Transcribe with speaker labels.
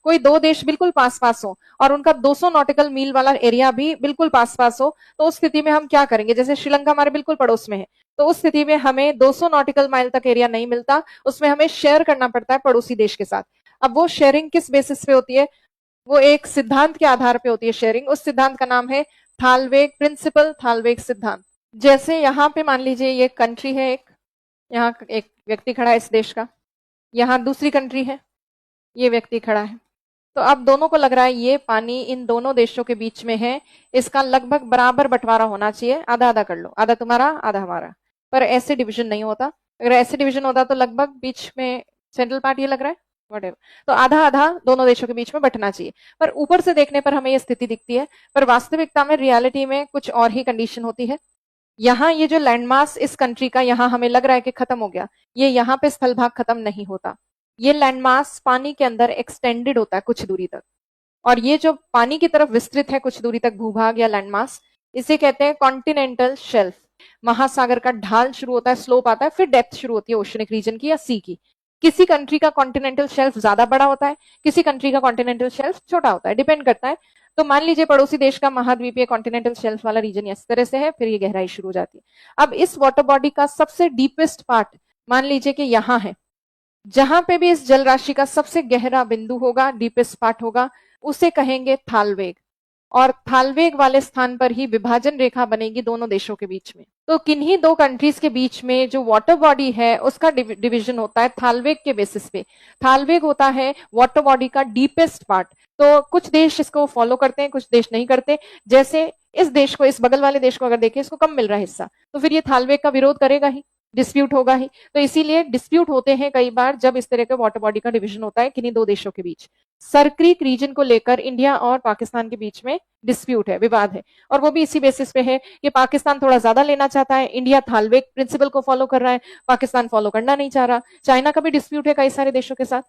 Speaker 1: कोई दो देश बिल्कुल पास पास हो और उनका 200 नॉटिकल मील वाला एरिया भी बिल्कुल पास पास हो, तो उस स्थिति में हम क्या करेंगे? जैसे श्रीलंका हमारे बिल्कुल पड़ोस में है, तो उस स्थिति में हमें 200 नॉटिकल माइल तक एरिया नहीं मिलता, उसमें हमें शेयर करना पड़ता है पड़ोसी देश के साथ। अब वो शेयरिंग किस बेसिस पे होती है? वो एक सिद्धांत के आधार पे होती है शेयरिंग। उस सिद्धांत का नाम है थालवेग प्रिंसिपल, थालवेग सिद्धांत। जैसे यहाँ पे मान लीजिए ये कंट्री है, एक यहाँ एक व्यक्ति खड़ा है इस देश का, यहाँ दूसरी कंट्री है, ये व्यक्ति खड़ा है। तो अब दोनों को लग रहा है ये पानी इन दोनों देशों के बीच में है, इसका लगभग बराबर बंटवारा होना चाहिए, आधा आधा कर लो, आधा तुम्हारा आधा हमारा। पर ऐसे डिवीजन नहीं होता। अगर ऐसे डिवीजन होता तो लगभग बीच में सेंट्रल पार्ट ये लग रहा है वटेवर, तो आधा आधा दोनों देशों के बीच में बंटना चाहिए। पर ऊपर से देखने पर हमें ये स्थिति दिखती है, पर वास्तविकता में रियलिटी में कुछ और ही कंडीशन होती है। यहाँ ये जो लैंडमास इस कंट्री का यहाँ हमें लग रहा है कि खत्म हो गया, ये यहाँ पे स्थल भाग खत्म नहीं होता। ये लैंडमास पानी के अंदर एक्सटेंडेड होता है कुछ दूरी तक, और ये जो पानी की तरफ विस्तृत है कुछ दूरी तक भूभाग या लैंडमास, इसे कहते हैं कॉन्टिनेंटल शेल्फ। महासागर का ढाल शुरू होता है, स्लोप आता है, फिर डेप्थ शुरू होती है ओशनिक रीजन की या सी की। किसी कंट्री का कॉन्टिनेंटल शेल्फ ज्यादा बड़ा होता है, किसी कंट्री का कॉन्टिनेंटल शेल्फ छोटा होता है, डिपेंड करता है। तो मान लीजिए पड़ोसी देश का महाद्वीपीय कॉन्टिनेंटल शेल्फ वाला रीजन इस तरह से है, फिर ये गहराई शुरू हो जाती है। अब इस वाटर बॉडी का सबसे डीपेस्ट पार्ट मान लीजिए कि यहाँ है, जहां पे भी इस जल राशि का सबसे गहरा बिंदु होगा, डीपेस्ट पार्ट होगा, उसे कहेंगे थालवेग। और थालवेग वाले स्थान पर ही विभाजन रेखा बनेगी दोनों देशों के बीच में। तो किन्हीं दो कंट्रीज के बीच में जो वाटर बॉडी है उसका डिवीजन होता है थालवेग के बेसिस पे। थालवेग होता है वाटर बॉडी का डीपेस्ट पार्ट। तो कुछ देश इसको फॉलो करते हैं, कुछ देश नहीं करते। जैसे इस देश को, इस बगल वाले देश को अगर देखें, इसको कम मिल रहा है हिस्सा, तो फिर ये थालवेग का विरोध करेगा ही, डिस्प्यूट होगा ही। तो इसीलिए डिस्प्यूट होते हैं कई बार जब इस तरह के वाटर बॉडी का डिवीजन होता है किन्हीं दो देशों के बीच। सरक्रीक रीजन को लेकर इंडिया और पाकिस्तान के बीच में डिस्प्यूट है, विवाद है, और वो भी इसी बेसिस पे है कि पाकिस्तान थोड़ा ज्यादा लेना चाहता है, इंडिया थालवेग प्रिंसिपल को फॉलो कर रहा है, पाकिस्तान फॉलो करना नहीं चाह रहा। चाइना का भी डिस्प्यूट है कई सारे देशों के साथ।